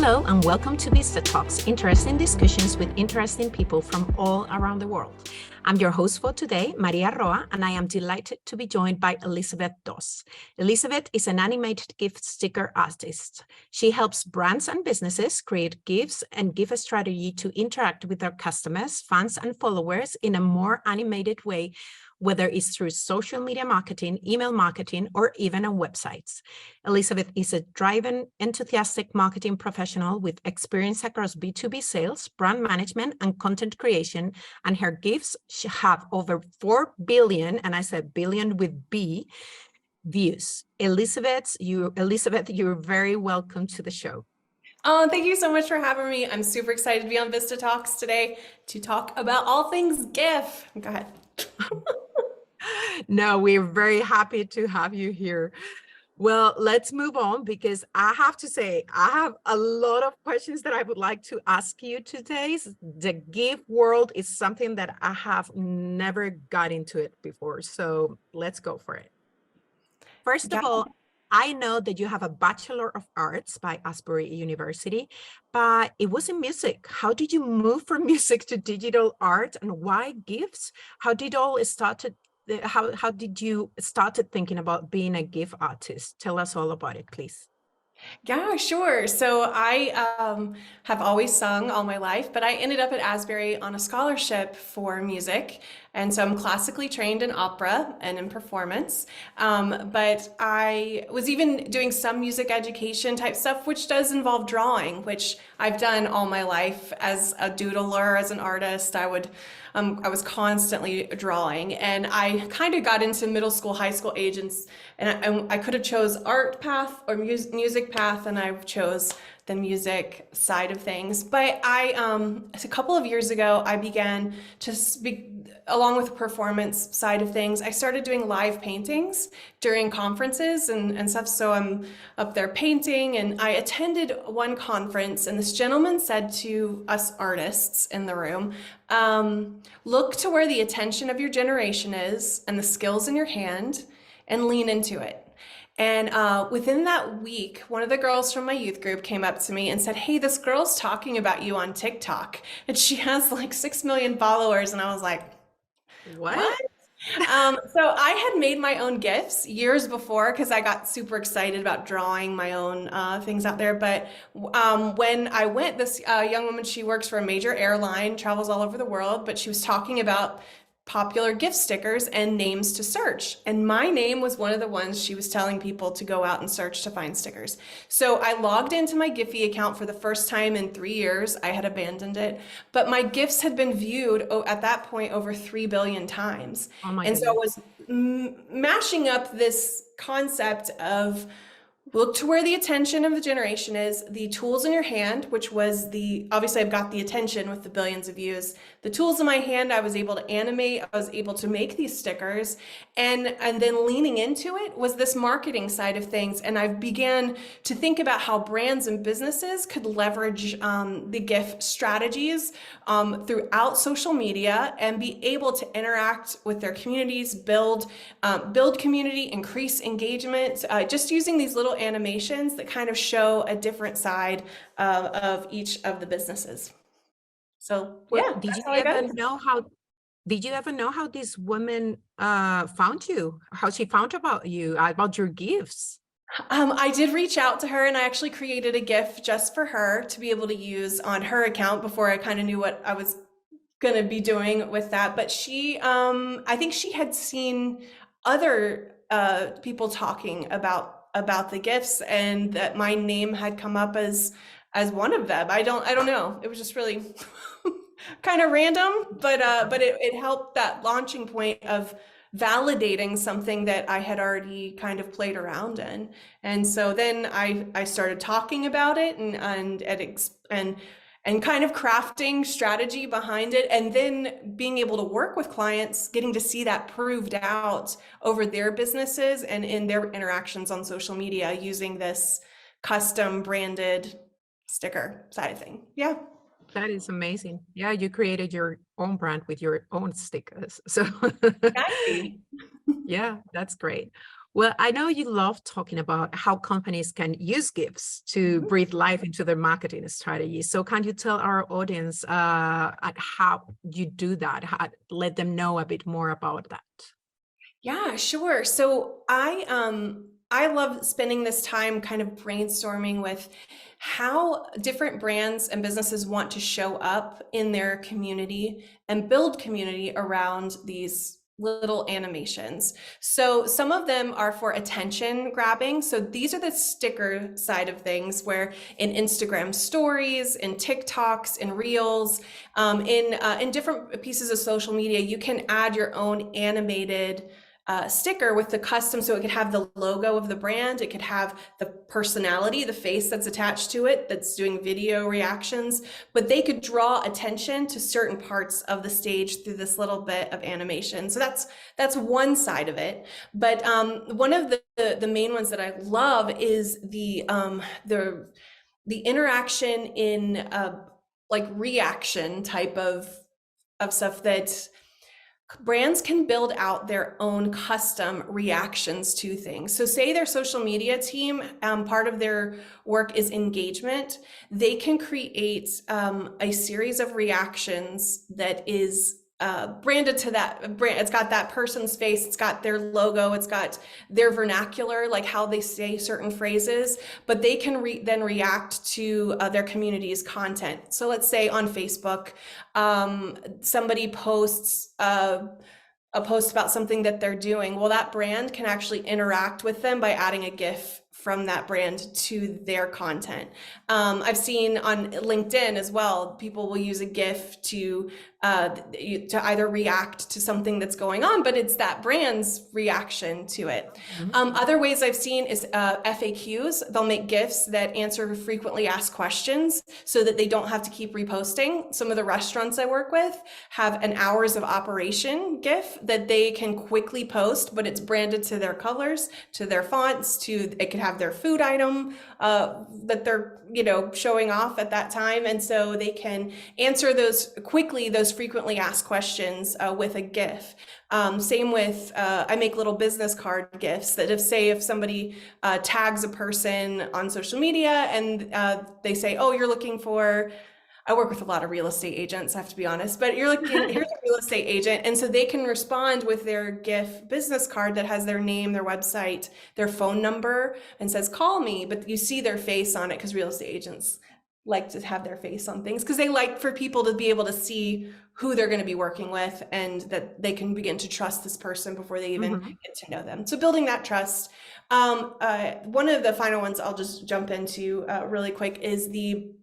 Hello and welcome to VistaTalks, interesting discussions with interesting people from all around the world. I'm your host for today, Maria Roa, and I am delighted to be joined by Elizabeth Doss. Elizabeth is an animated GIF sticker artist. She helps brands and businesses create GIFs and give a strategy to interact with their customers, fans, and followers in a more animated way, whether it's through social media marketing, email marketing, or even on websites. Elizabeth is a driven, enthusiastic marketing professional with experience across B2B sales, brand management, and content creation, and her GIFs have over 4 billion, and I said billion with B, views. Elizabeth, you're very welcome to the show. Oh, thank you so much for having me. I'm super excited to be on VistaTalks today to talk about all things GIF. Go ahead. No, we're very happy to have you here. Well, let's move on because I have to say, I have a lot of questions that I would like to ask you today. The GIF world is something that I have never got into it before. So let's go for it. First of all, I know that you have a Bachelor of Arts by Asbury University, but it was in music. How did you move from music to digital art, and why GIFs? How did all started? How did you started thinking about being a GIF artist? Tell us all about it, please. Yeah, sure. So I have always sung all my life, but I ended up at Asbury on a scholarship for music. And so I'm classically trained in opera and in performance. But I was even doing some music education type stuff, which does involve drawing, which I've done all my life as a doodler, as an artist. I was constantly drawing, and I kind of got into middle school, high school age, and I could have chose art path or music path, and I chose the music side of things. But a couple of years ago, I began to speak, along with the performance side of things, I started doing live paintings during conferences and stuff. So I'm up there painting, and I attended one conference, and this gentleman said to us artists in the room, look to where the attention of your generation is and the skills in your hand, and lean into it. And within that week, one of the girls from my youth group came up to me and said, hey, this girl's talking about you on TikTok, and she has like 6 million followers. And I was like, what? So I had made my own GIFs years before because I got super excited about drawing my own things out there. But when I went, this young woman, she works for a major airline, travels all over the world, but she was talking about popular GIF stickers and names to search. And my name was one of the ones she was telling people to go out and search to find stickers. So I logged into my Giphy account for the first time in 3 years. I had abandoned it, but my GIFs had been viewed at that point over 3 billion times. Oh my goodness. So I was mashing up this concept of look to where the attention of the generation is, the tools in your hand, which was obviously I've got the attention with the billions of views. The tools in my hand, I was able to animate, I was able to make these stickers, and then leaning into it was this marketing side of things. And I began to think about how brands and businesses could leverage the GIF strategies throughout social media and be able to interact with their communities, build community, increase engagement, just using these little animations that kind of show a different side of each of the businesses. So yeah, did you ever know how this woman found you? How she found about you, about your GIFs? I did reach out to her, and I actually created a GIF just for her to be able to use on her account before I kind of knew what I was going to be doing with that. But she, I think she had seen other people talking about the GIFs, and that my name had come up as one of them. I don't know. It was just really kind of random, but it helped that launching point of validating something that I had already kind of played around in. And so then I started talking about it and kind of crafting strategy behind it, and then being able to work with clients, getting to see that proved out over their businesses and in their interactions on social media using this custom branded sticker side of thing. Yeah. That is amazing. Yeah, you created your own brand with your own stickers. So Exactly. yeah, that's great. Well, I know you love talking about how companies can use GIFs to Mhm. breathe life into their marketing strategy. So can you tell our audience at how you do that? Let them know a bit more about that. Yeah, sure. So I love spending this time kind of brainstorming with how different brands and businesses want to show up in their community and build community around these little animations. So some of them are for attention grabbing. So these are the sticker side of things where in Instagram stories, in TikToks, in Reels, in different pieces of social media, you can add your own animated sticker with the custom, so it could have the logo of the brand, it could have the personality, the face that's attached to it that's doing video reactions, but they could draw attention to certain parts of the stage through this little bit of animation. So that's one side of it. But one of the main ones that I love is the interaction in like reaction type of stuff that brands can build out their own custom reactions to things. So say their social media team, part of their work is engagement. They can create a series of reactions that is branded to that brand. It's got that person's face, it's got their logo, it's got their vernacular, like how they say certain phrases, but they can then react to their community's content. So let's say on Facebook, somebody posts a post about something that they're doing. Well, that brand can actually interact with them by adding a GIF from that brand to their content. I've seen on LinkedIn as well, people will use a GIF to either react to something that's going on, but it's that brand's reaction to it. Other ways I've seen is FAQs. They'll make GIFs that answer frequently asked questions so that they don't have to keep reposting. Some of the restaurants I work with have an hours of operation GIF that they can quickly post, but it's branded to their colors, to their fonts, to it could have their food item that they're showing off at that time, and so they can answer those quickly, those frequently asked questions with a GIF. Same with I make little business card GIFs that if somebody tags a person on social media and they say, oh, you're looking for, I work with a lot of real estate agents, I have to be honest, but you're looking, here's a real estate agent. And so they can respond with their GIF business card that has their name, their website, their phone number, and says, call me. But you see their face on it because real estate agents like to have their face on things because they like for people to be able to see who they're going to be working with and that they can begin to trust this person before they even get to know them. So building that trust. One of the final ones I'll just jump into really quick is the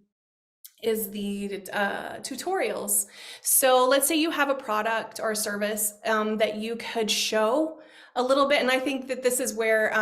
tutorials. So let's say you have a product or a service that you could show a little bit. And I think that this is where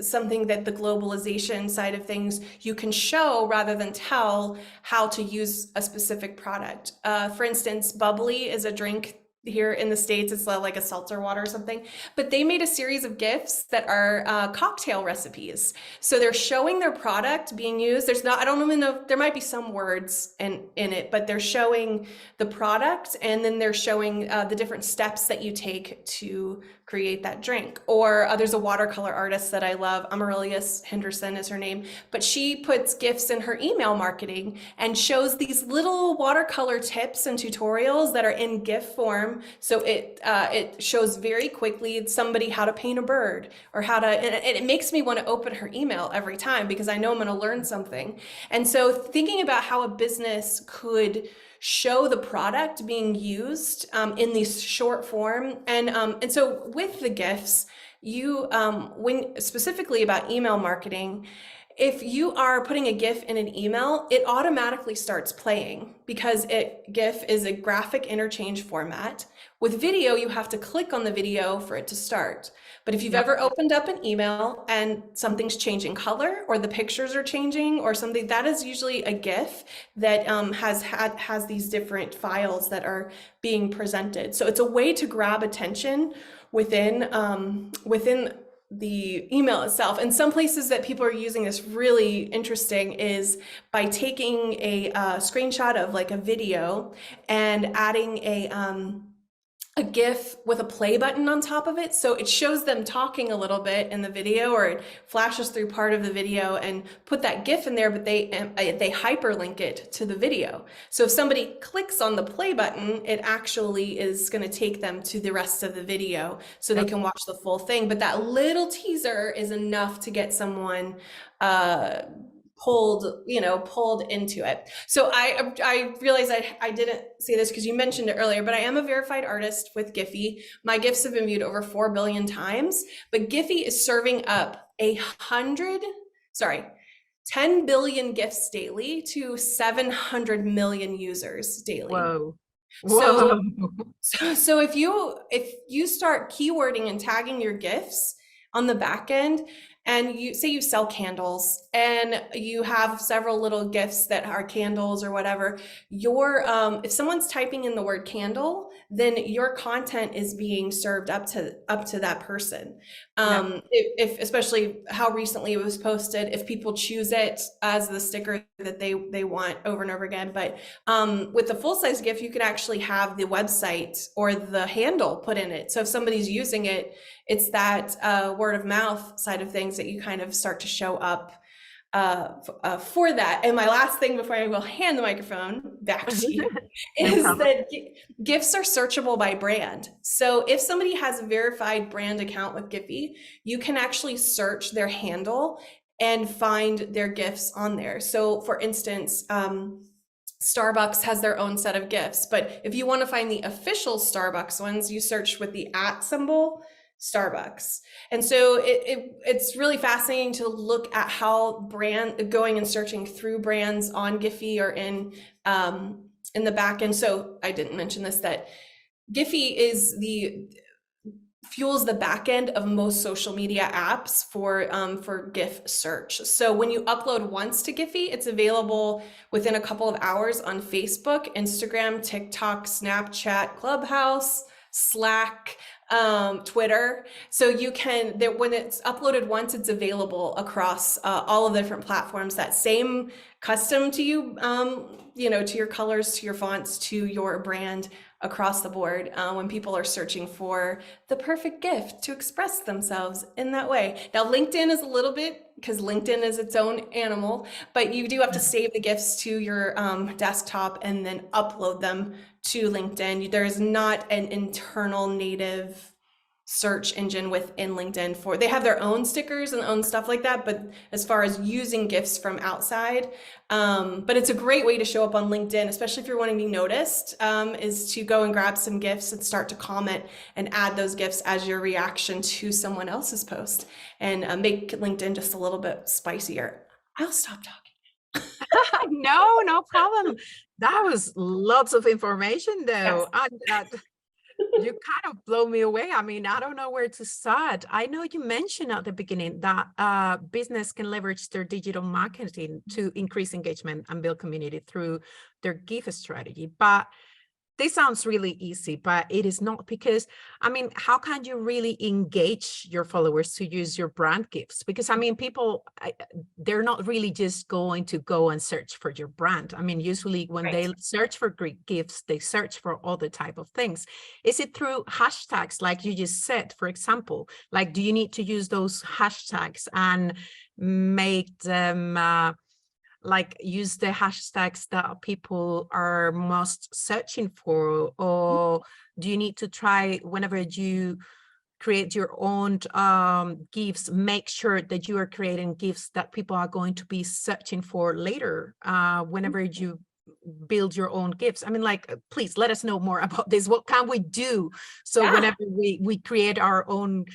something that the globalization side of things, you can show rather than tell how to use a specific product. For instance, bubbly is a drink here in the States. It's like a seltzer water or something, but they made a series of GIFs that are cocktail recipes. So they're showing their product being used. I don't even know, there might be some words in it, but they're showing the product and then they're showing the different steps that you take to create that drink. Or there's a watercolor artist that I love, Amaryllis Henderson is her name, but she puts GIFs in her email marketing and shows these little watercolor tips and tutorials that are in GIF form. So it shows very quickly somebody how to paint a bird or how to, and it makes me want to open her email every time because I know I'm going to learn something. And so thinking about how a business could show the product being used in these short form. And so with the GIFs, when specifically about email marketing, if you are putting a GIF in an email, it automatically starts playing because GIF is a graphic interchange format. With video, you have to click on the video for it to start. But if you've ever opened up an email and something's changing color or the pictures are changing or something, that is usually a GIF that has these different files that are being presented. So it's a way to grab attention within the email itself. And some places that people are using this really interesting is by taking a screenshot of like a video and adding a GIF with a play button on top of it. So it shows them talking a little bit in the video, or it flashes through part of the video and put that GIF in there, but they hyperlink it to the video. So if somebody clicks on the play button, it actually is going to take them to the rest of the video so they can watch the full thing. But that little teaser is enough to get someone pulled into it. So I realized I didn't say this because you mentioned it earlier, but I am a verified artist with Giphy. My GIFs have been viewed over 4 billion times, but Giphy is serving up 10 billion GIFs daily to 700 million users daily. Whoa. So, Whoa. so if you start keywording and tagging your GIFs on the back end, and you say you sell candles and you have several little GIFs that are candles or whatever, if someone's typing in the word candle, then your content is being served up to that person. If especially how recently it was posted, if people choose it as the sticker that they want over and over again. But with the full size GIF, you can actually have the website or the handle put in it. So if somebody's using it, it's that word of mouth side of things that you kind of start to show up for that. And my last thing before I will hand the microphone back to you is that GIFs are searchable by brand. So if somebody has a verified brand account with Giphy, you can actually search their handle and find their GIFs on there. So for instance, Starbucks has their own set of GIFs, but if you want to find the official Starbucks ones, you search with the @ symbol, Starbucks. And so it's really fascinating to look at how going and searching through brands on Giphy or in the back end. So I didn't mention this, that Giphy fuels the back end of most social media apps for GIF search. So when you upload once to Giphy, it's available within a couple of hours on Facebook, Instagram, TikTok, Snapchat, Clubhouse, Slack, Twitter. So you can, when it's uploaded once, it's available across all of the different platforms. That same custom to you, to your colors, to your fonts, to your brand across the board, when people are searching for the perfect GIF to express themselves in that way. Now, LinkedIn is a little bit, because LinkedIn is its own animal, but you do have to save the GIFs to your desktop and then upload them to LinkedIn. There is not an internal native search engine within LinkedIn they have their own stickers and own stuff like that, but as far as using GIFs from outside, but it's a great way to show up on LinkedIn, especially if you're wanting to be noticed, is to go and grab some GIFs and start to comment and add those GIFs as your reaction to someone else's post, and make LinkedIn just a little bit spicier. I'll stop talking. No problem. That was lots of information though. Yes. You kind of blow me away. I mean, I don't know where to start. I know you mentioned at the beginning that business can leverage their digital marketing to increase engagement and build community through their GIF strategy, but this sounds really easy, but it is not, because, I mean, how can you really engage your followers to use your brand GIFs? Because, I mean, people, they're not really just going to go and search for your brand. I mean, usually when they search for GIFs, they search for other type of things. Is it through hashtags, like you just said, for example? Like, do you need to use those hashtags and make them use the hashtags that people are most searching for? Or do you need to try, whenever you create your own GIFs, make sure that you are creating GIFs that people are going to be searching for later, whenever you build your own GIFs? I mean, please let us know more about this. What can we do so whenever we create our own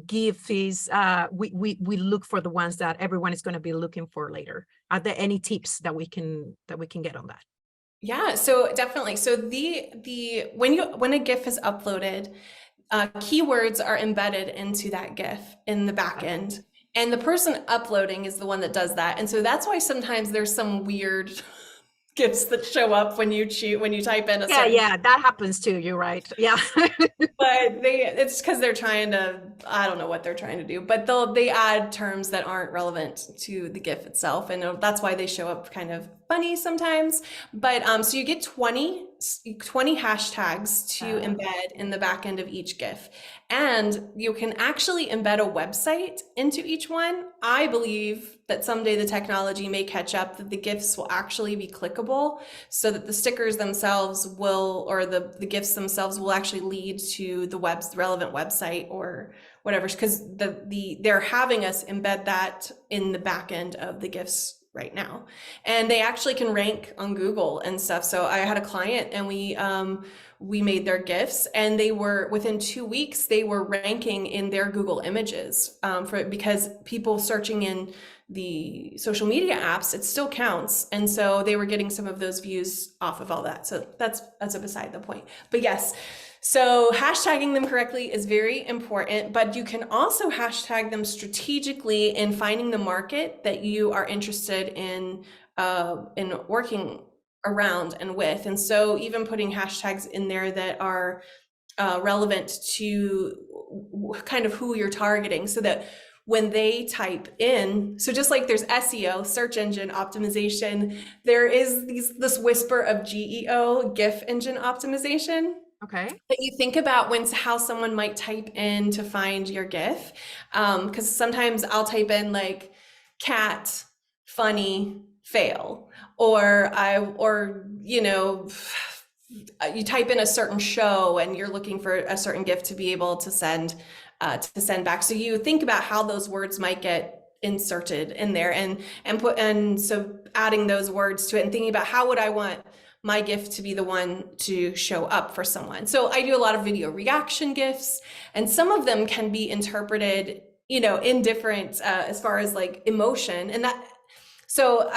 GIF we look for the ones that everyone is going to be looking for later? Are there any tips that we can get on that? Yeah, so definitely. So when a GIF is uploaded, keywords are embedded into that GIF in the back end, and the person uploading is the one that does that. And so that's why sometimes there's some weird GIFs that show up when you type in a Yeah, certain. yeah, that happens too. You're right. Yeah. But it's because they're trying to, I don't know what they're trying to do, but they add terms that aren't relevant to the GIF itself, and that's why they show up kind of funny sometimes. But so you get 20 hashtags to embed in the back end of each GIF, and you can actually embed a website into each one. I believe that someday the technology may catch up, that the GIFs will actually be clickable, so that the stickers themselves will, or the GIFs themselves will actually lead to the relevant website or whatever, because they're having us embed that in the back end of the GIFs right now, and they actually can rank on Google and stuff. So I had a client, and we made their GIFs, and they were, within 2 weeks, they were ranking in their Google images, because people searching in the social media apps, it still counts. And so they were getting some of those views off of all that. So that's a beside the point. But yes, so hashtagging them correctly is very important, but you can also hashtag them strategically in finding the market that you are interested in working around and with. And so even putting hashtags in there that are relevant to kind of who you're targeting, so that when they type in, so just like there's SEO, search engine optimization, there is this whisper of GEO, GIF Engine Optimization. Okay. That you think about how someone might type in to find your GIF, because sometimes I'll type in like cat funny fail, or you type in a certain show and you're looking for a certain GIF to be able to send back. So you think about how those words might get inserted in there, and so adding those words to it and thinking about how would I want my GIF to be the one to show up for someone. So I do a lot of video reaction GIFs, and some of them can be interpreted, in different, as far as like emotion. And so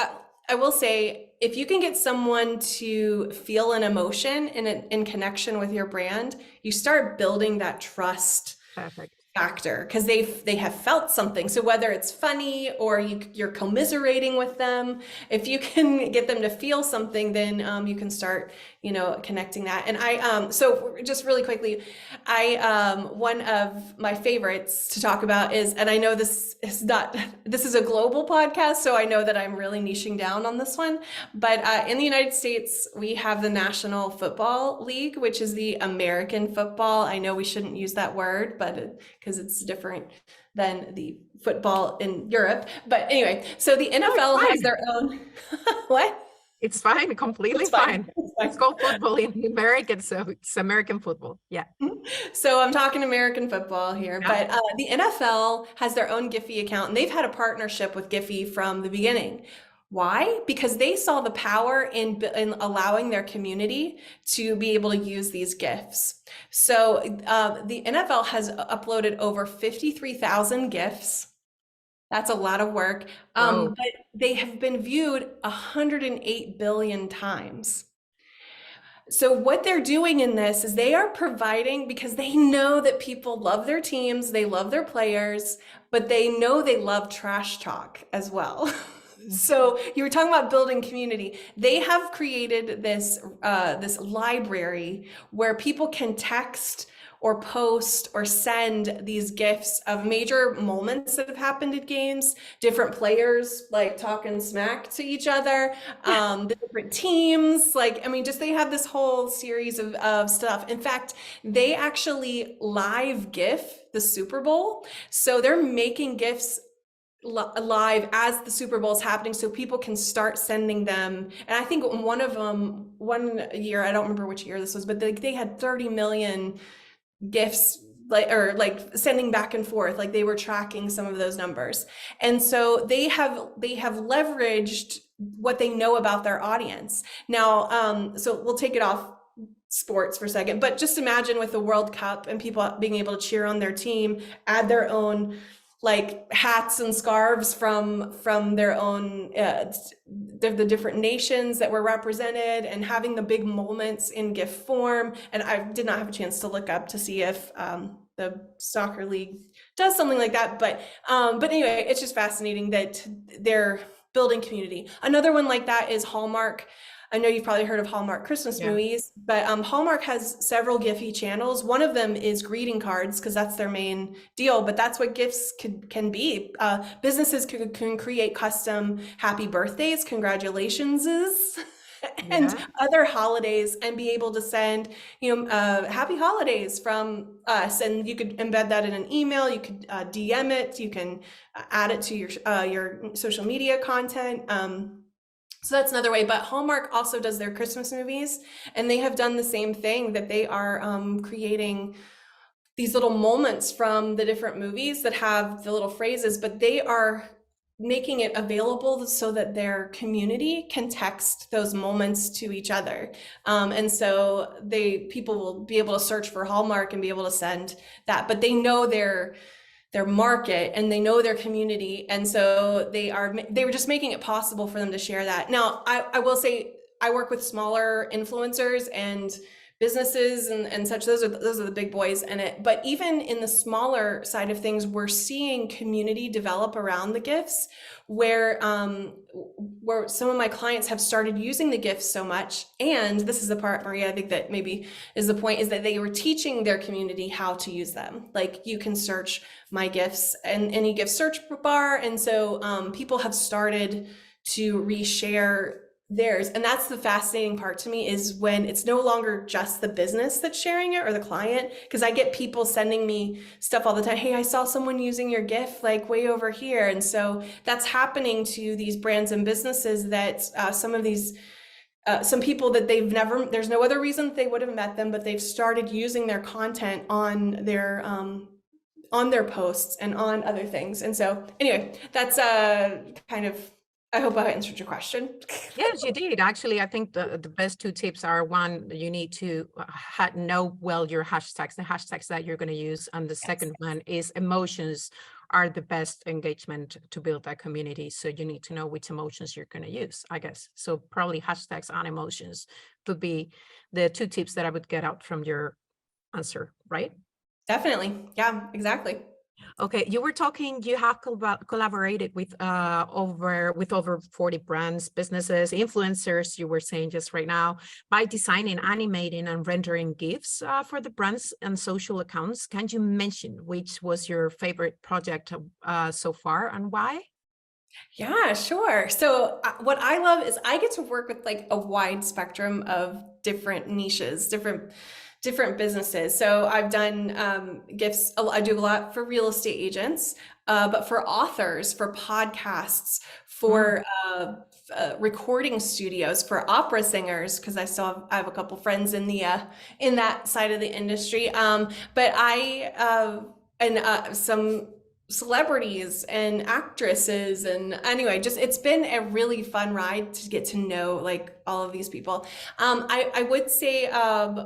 I will say, if you can get someone to feel an emotion in connection with your brand, you start building that trust. Perfect. Factor, because they have felt something. So whether it's funny or you're commiserating with them, if you can get them to feel something, then you can start connecting that. And so just really quickly, one of my favorites to talk about is, and I know this is a global podcast, so I know that I'm really niching down on this one, but in the United States, we have the National Football League, which is the American football. I know we shouldn't use that word, but because it's different than the football in Europe. But anyway, so the NFL has their own. What? It's fine, completely It's fine. It's fine. It's called football in American, so it's American football. Yeah. So I'm talking American football here, Yeah. but the NFL has their own Giphy account, and they've had a partnership with Giphy from the beginning. Why? Because they saw the power in allowing their community to be able to use these GIFs. So the NFL has uploaded over 53,000 GIFs. That's a lot of work. But they have been viewed 108 billion times. So what they're doing in this is they are providing, because they know that people love their teams, they love their players, but they know they love trash talk as well. So you were talking about building community. They have created this library where people can text or post or send these GIFs of major moments that have happened at games, different players like talking smack to each other, the different teams, they have this whole series of stuff. In fact, they actually live GIF the Super Bowl. So they're making GIFs live as the Super Bowl is happening, so people can start sending them. And I think one of them, one year, I don't remember which year this was, but they had 30 million GIFs, like sending back and forth, like they were tracking some of those numbers. And so they have leveraged what they know about their audience. Now, so we'll take it off sports for a second, but just imagine with the World Cup and people being able to cheer on their team, add their own like hats and scarves from their own the different nations that were represented, and having the big moments in GIF form. And I did not have a chance to look up to see if the soccer league does something like that, but anyway, it's just fascinating that they're building community. Another one like that is Hallmark. I know you've probably heard of Hallmark Christmas Yeah. movies, but Hallmark has several Giphy channels. One of them is greeting cards because that's their main deal, but that's what gifts can be. Businesses can create custom happy birthdays, congratulations, and Yeah. other holidays, and be able to send, happy holidays from us. And you could embed that in an email. You could DM it. You can add it to your social media content. So that's another way. But Hallmark also does their Christmas movies, and they have done the same thing, that they are creating these little moments from the different movies that have the little phrases, but they are making it available so that their community can text those moments to each other. And so people will be able to search for Hallmark and be able to send that, but they know their market and they know their community, and so they were just making it possible for them to share that. Now, I will say, I work with smaller influencers and businesses and such. Those are the big boys in it. But even in the smaller side of things, we're seeing community develop around the GIFs, where some of my clients have started using the GIFs so much. And this is the part, Maria, I think that maybe is the point, is that they were teaching their community how to use them. Like, you can search my GIFs in any GIF search bar. And so people have started to reshare theirs. And that's the fascinating part to me, is when it's no longer just the business that's sharing it or the client, because I get people sending me stuff all the time. Hey, I saw someone using your GIF like way over here. And so that's happening to these brands and businesses, that some people that there's no other reason they would have met them, but they've started using their content on their posts and on other things. And so anyway, that's kind of, I hope I answered your question. Yes, you did. Actually, I think the best two tips are: one, you need to know well your hashtags, the hashtags that you're going to use. And the second one is emotions are the best engagement to build that community. So you need to know which emotions you're going to use, I guess. So probably hashtags and emotions would be the two tips that I would get out from your answer, right? Definitely. Yeah, exactly. Okay, you were talking, you have collaborated with over 40 brands, businesses, influencers, you were saying just right now, by designing, animating, and rendering GIFs for the brands and social accounts. Can you mention which was your favorite project so far, and why? Yeah, sure. So what I love is I get to work with like a wide spectrum of different niches, different businesses. So I've done GIFs. I do a lot for real estate agents, but for authors, for podcasts, for recording studios, for opera singers, because I have a couple friends in that side of the industry. But some celebrities and actresses, and anyway, just, it's been a really fun ride to get to know like all of these people. I would say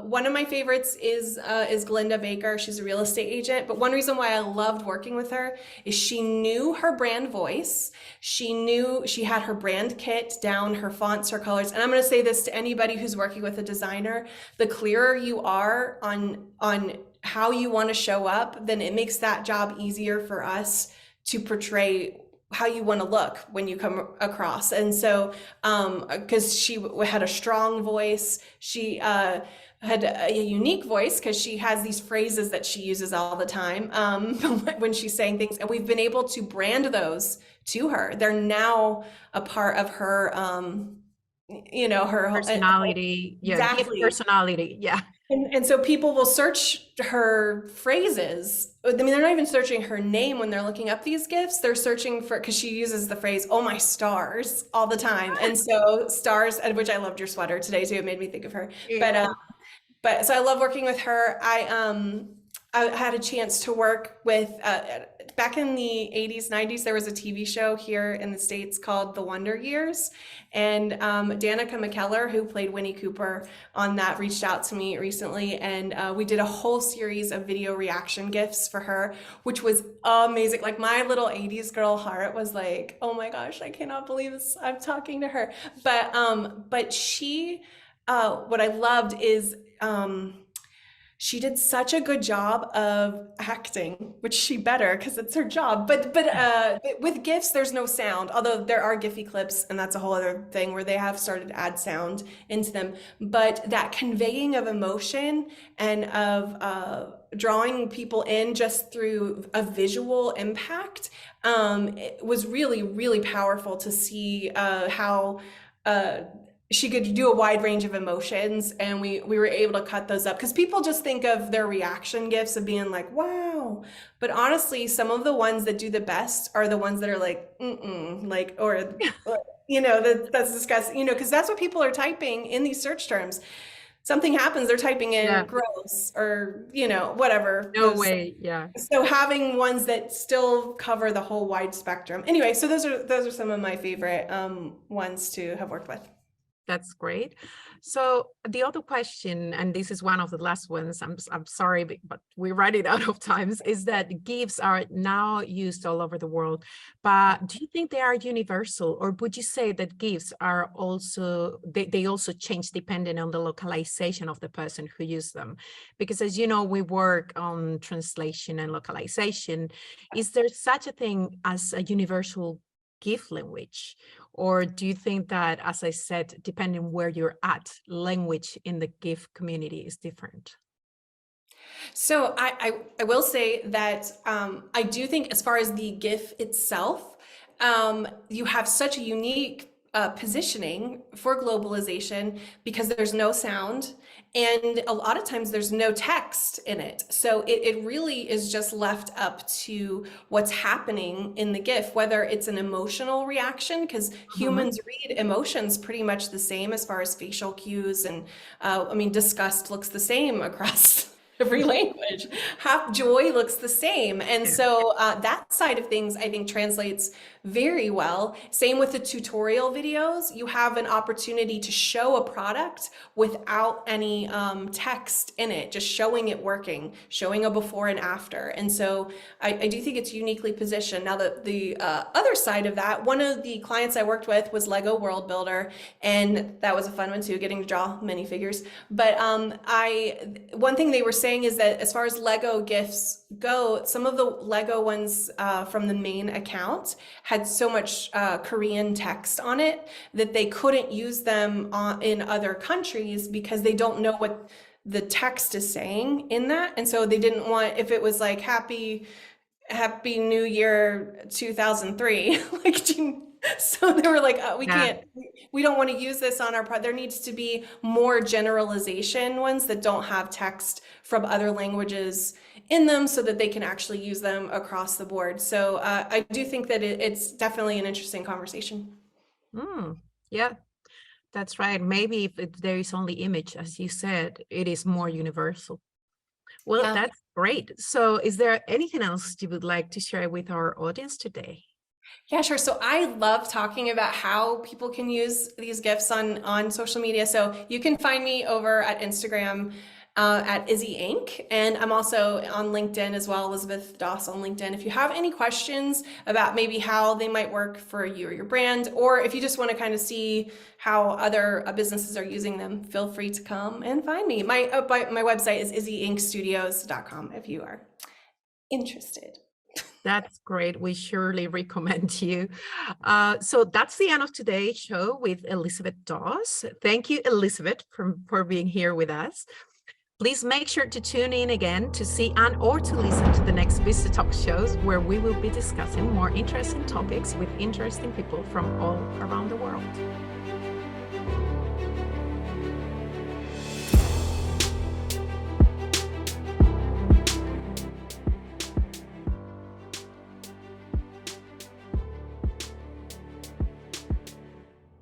one of my favorites is Glinda Baker. She's a real estate agent, but one reason why I loved working with her is she knew her brand voice. She had her brand kit down, her fonts, her colors. And I'm going to say this to anybody who's working with a designer: the clearer you are on how you want to show up, then it makes that job easier for us to portray how you want to look when you come across. And so because she had a strong voice, she had a unique voice, because she has these phrases that she uses all the time when she's saying things, and we've been able to brand those to her. They're now a part of her her Personality. Yeah, GIF exactly. personality. Yeah. And so people will search her phrases. I mean, they're not even searching her name when they're looking up these GIFs. They're searching for, because she uses the phrase, "Oh my stars," all the time. And so stars, which I loved your sweater today too. It made me think of her. Yeah. But so I love working with her. I had a chance to work with back in the 80s, 90s, there was a TV show here in the States called The Wonder Years. And Danica McKellar, who played Winnie Cooper on that, reached out to me recently. And we did a whole series of video reaction GIFs for her, which was amazing. Like, my little 80s girl heart was like, oh my gosh, I cannot believe this. I'm talking to her. But she, what I loved is She did such a good job of acting, which she better because it's her job. But with GIFs, there's no sound. Although there are Giphy clips, and that's a whole other thing where they have started to add sound into them. But that conveying of emotion and of drawing people in just through a visual impact, it was really, really powerful to see how she could do a wide range of emotions, and we were able to cut those up because people just think of their reaction GIFs of being like, wow. But honestly, some of the ones that do the best are the ones that are like, like, or, that's disgusting, because that's what people are typing in these search terms. Something happens, they're typing in gross or, whatever. No way. Yeah. So having ones that still cover the whole wide spectrum. Anyway, so those are some of my favorite ones to have worked with. That's great. So the other question, and this is one of the last ones, I'm sorry, but we run it out of times, is that GIFs are now used all over the world. But do you think they are universal, or would you say that GIFs are also, they also change depending on the localization of the person who used them? Because as you know, we work on translation and localization. Is there such a thing as a universal GIF language? Or do you think that, as I said, depending where you're at, language in the GIF community is different? So I will say that I do think as far as the GIF itself, you have such a unique positioning for globalization because there's no sound, and a lot of times there's no text in it. So it really is just left up to what's happening in the GIF, whether it's an emotional reaction, because humans read emotions pretty much the same as far as facial cues. And disgust looks the same across every language. Half joy looks the same. And so that side of things, I think, translates very well. Same with the tutorial videos. You have an opportunity to show a product without any text in it, just showing it working, showing a before and after. And so I do think it's uniquely positioned. Now, the other side of that, one of the clients I worked with was Lego World Builder, and that was a fun one too, getting to draw minifigures. But one thing they were saying is that as far as Lego GIFs go, some of the Lego ones from the main account had so much Korean text on it that they couldn't use them in other countries because they don't know what the text is saying in that. And so they didn't want, if it was like Happy New Year 2003, so they were like, we don't want to use this on our product. There needs to be more generalization ones that don't have text from other languages in them so that they can actually use them across the board. So I do think that it's definitely an interesting conversation. Yeah, that's right. Maybe if there is only image, as you said, it is more universal. Well, that's great. So is there anything else you would like to share with our audience today? Yeah, sure. So I love talking about how people can use these GIFs on social media. So you can find me over at Instagram at Izzyink, and I'm also on LinkedIn as well, Elizabeth Doss on LinkedIn. If you have any questions about maybe how they might work for you or your brand, or if you just want to kind of see how other businesses are using them, feel free to come and find me. My website is izzyinkstudios.com if you are interested. That's great. We surely recommend you. So that's the end of today's show with Elizabeth Doss. Thank you, Elizabeth, for being here with us. Please make sure to tune in again to see or to listen to the next VistaTalks shows, where we will be discussing more interesting topics with interesting people from all around the world.